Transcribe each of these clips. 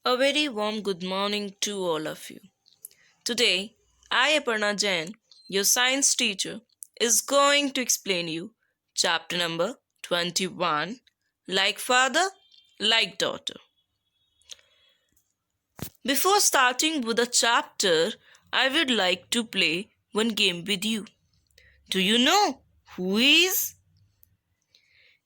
A very warm good morning to all of you. Today, I, Aparna Jain, your science teacher, is going to explain you chapter number 21, Like Father, Like Daughter. Before starting with the chapter, I would like to play one game with you. Do you know who he is?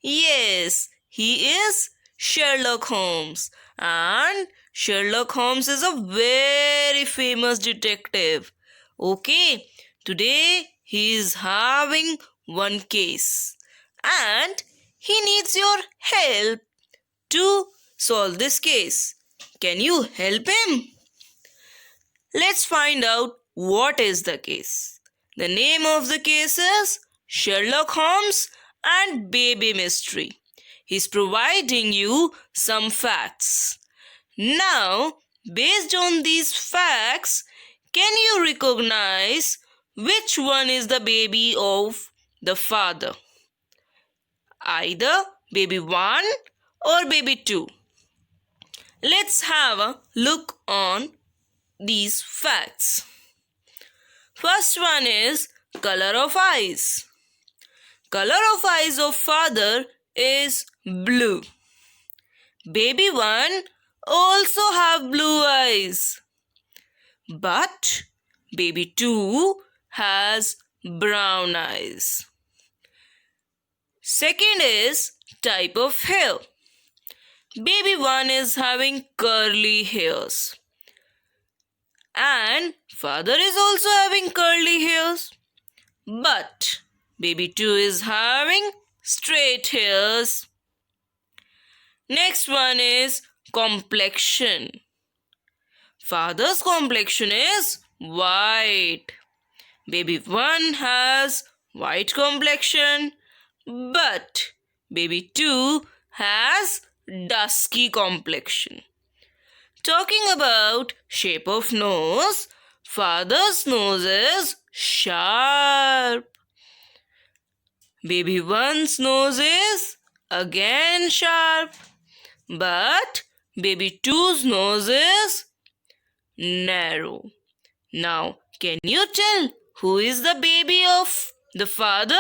Yes, he is Sherlock Holmes. And Sherlock Holmes is a very famous detective. Okay, today he is having one case and he needs your help to solve this case. Can you help him? Let's find out what is the case. The name of the case is Sherlock Holmes and Baby Mystery. He's providing you some facts. Now, based on these facts, can you recognize which one is the baby of the father? Either baby 1 or baby 2. Let's have a look on these facts. First one is color of eyes. Color of eyes of father is blue. Baby 1 also have blue eyes. But baby 2 has brown eyes. Second is type of hair. Baby 1 is having curly hairs. And father is also having curly hairs. But baby 2 is having straight hairs. Next one is complexion. Father's complexion is white. Baby 1 has white complexion. But baby 2 has dusky complexion. Talking about shape of nose, father's nose is sharp. Baby 1's nose is again sharp. But baby 2's nose is narrow. Now, can you tell who is the baby of the father?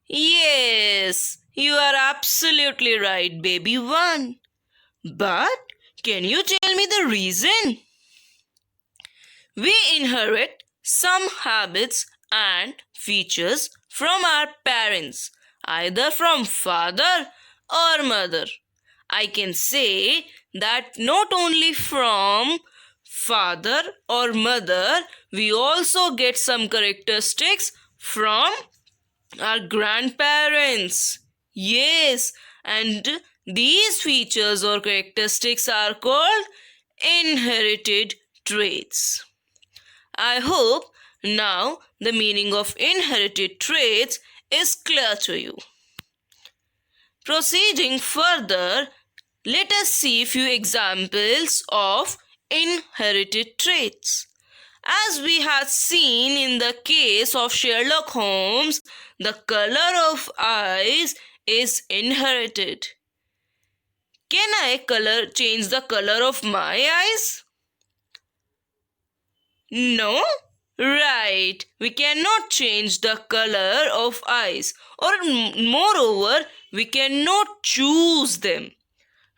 Yes, you are absolutely right, baby 1. But can you tell me the reason? We inherit some habits and features from our parents, either from father or mother. I can say that not only from father or mother, we also get some characteristics from our grandparents. Yes, and these features or characteristics are called inherited traits. I hope now the meaning of inherited traits is clear to you. Proceeding further, let us see a few examples of inherited traits. As we had seen in the case of Sherlock Holmes, the color of eyes is inherited. Can I change the color of my eyes? No? Right. We cannot change the color of eyes, or moreover, we cannot choose them.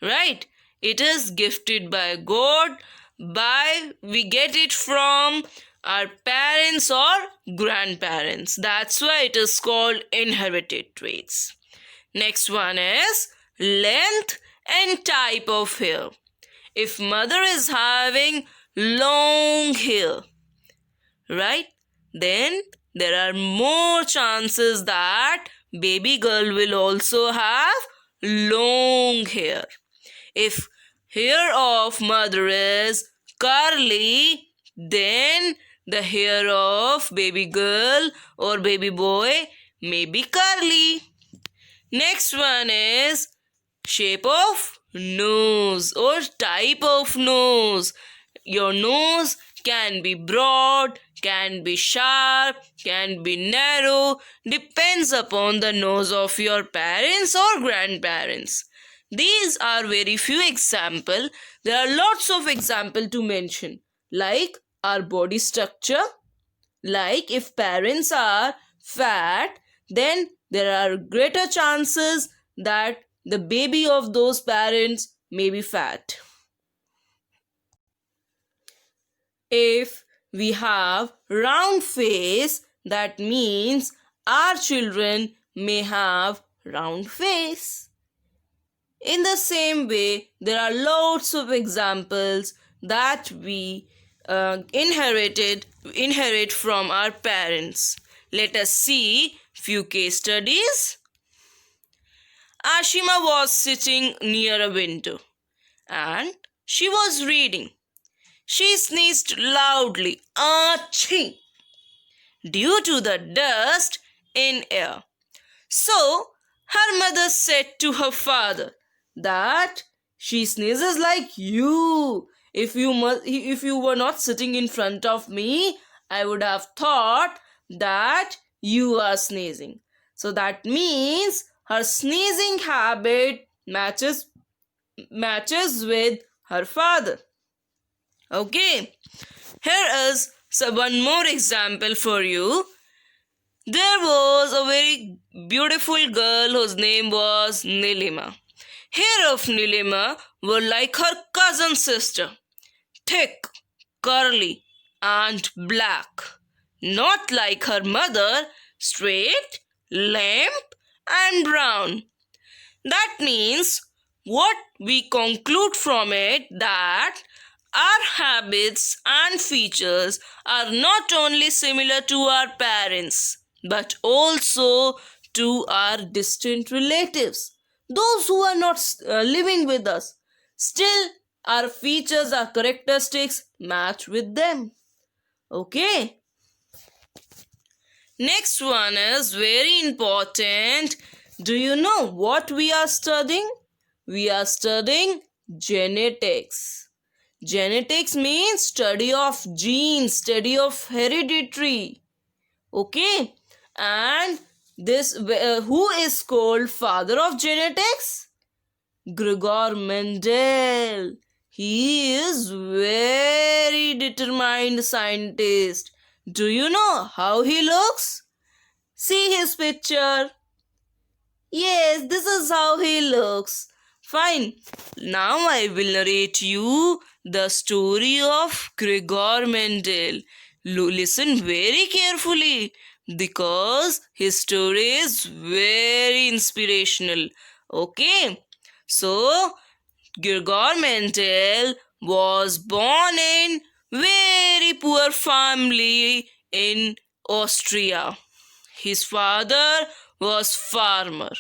Right? It is gifted by God, we get it from our parents or grandparents. That's why it is called inherited traits. Next one is length and type of hair. If mother is having long hair, right, then there are more chances that baby girl will also have long hair. If hair of mother is curly, then the hair of baby girl or baby boy may be curly. Next one is shape of nose or type of nose. Your nose can be broad, can be sharp, can be narrow, depends upon the nose of your parents or grandparents. These are very few examples. There are lots of examples to mention, like our body structure. Like if parents are fat, then there are greater chances that the baby of those parents may be fat. If we have round face, that means our children may have round face. In the same way, there are lots of examples that we inherit from our parents. Let us see few case studies. Ashima was sitting near a window and she was reading. She sneezed loudly, aching, due to the dust in air. So her mother said to her father that she sneezes like you. If you were not sitting in front of me, I would have thought that you are sneezing. So that means her sneezing habit matches with her father. Okay, here is one more example for you. There was a very beautiful girl whose name was Nilima. Hair of Nilima were like her cousin sister, thick, curly, and black. Not like her mother, straight, limp, and brown. That means what we conclude from it that our habits and features are not only similar to our parents but also to our distant relatives, those who are not living with us. Still, our features, our characteristics match with them. Okay. Next one is very important. Do you know what we are studying? We are studying genetics. Genetics means study of genes, study of hereditary. Okay. And this who is called father of genetics? Gregor Mendel. He is very determined scientist. Do you know how he looks? See his picture. Yes, this is how he looks. Fine. Now I will narrate you the story of Gregor Mendel. Listen very carefully because his story is very inspirational. Okay. So, Gregor Mendel was born in very poor family in Austria. His father was farmer.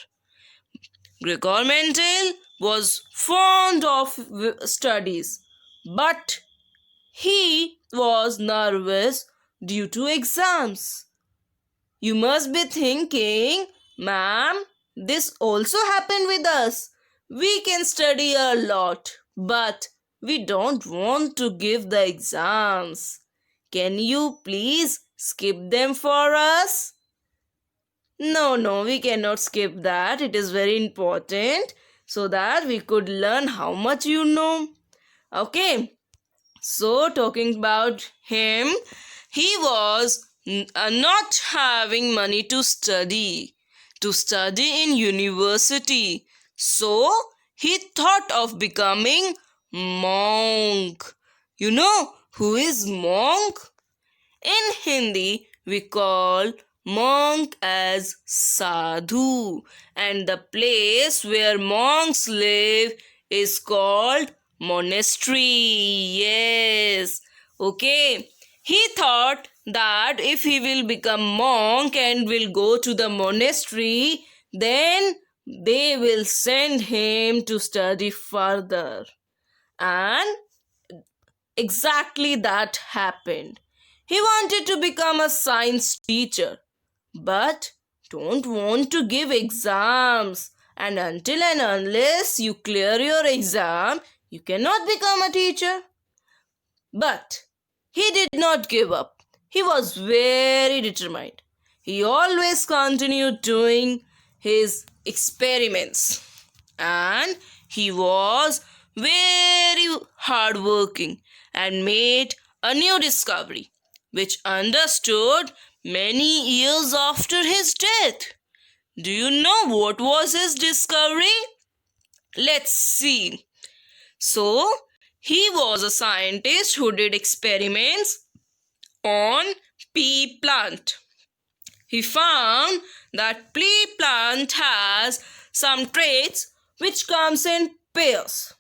Gregor Mendel was fond of studies, but he was nervous due to exams. You must be thinking, ma'am, this also happened with us. We can study a lot, but we don't want to give the exams. Can you please skip them for us? No, we cannot skip that. It is very important so that we could learn how much you know. Okay, so talking about him, he was not having money to study in university. So he thought of becoming monk. You know who is monk? In Hindi, we call monk as sadhu, and the place where monks live is called monastery. Yes. Okay. He thought that if he will become monk and will go to the monastery, then they will send him to study further. And exactly that happened. He wanted to become a science teacher, but don't want to give exams. And until and unless you clear your exam, you cannot become a teacher. But he did not give up. He was very determined. He always continued doing his experiments. And he was very hardworking and made a new discovery, which understood many years after his death. Do you know what was his discovery? Let's see. So, he was a scientist who did experiments on pea plant. He found that pea plant has some traits which comes in pairs,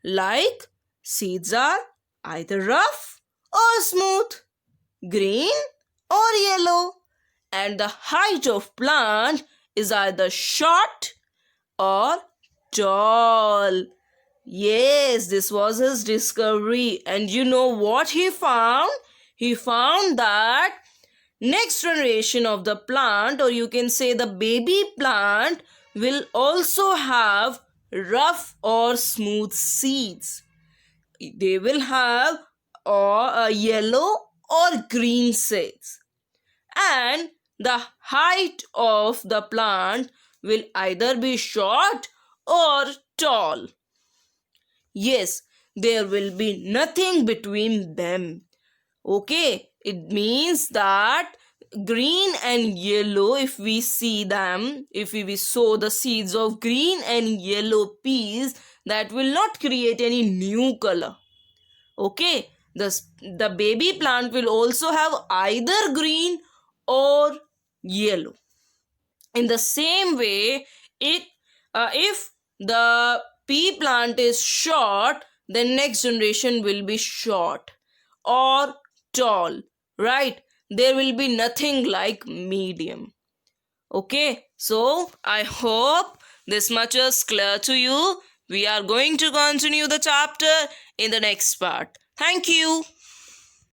like seeds are either rough or smooth, green or yellow, and the height of plant is either short or tall. Yes, this was his discovery. And you know what he found? He found that next generation of the plant, or you can say the baby plant, will also have rough or smooth seeds. They will have or yellow or green seeds. And the height of the plant will either be short or tall. Yes, there will be nothing between them. Okay, it means that green and yellow, if we see them, if we sow the seeds of green and yellow peas, that will not create any new color. Okay, the baby plant will also have either green or yellow. In the same way, if the pea plant is short, then next generation will be short or tall, right? There will be nothing like medium. Okay, so I hope this much is clear to you. We are going to continue the chapter in the next part. Thank you.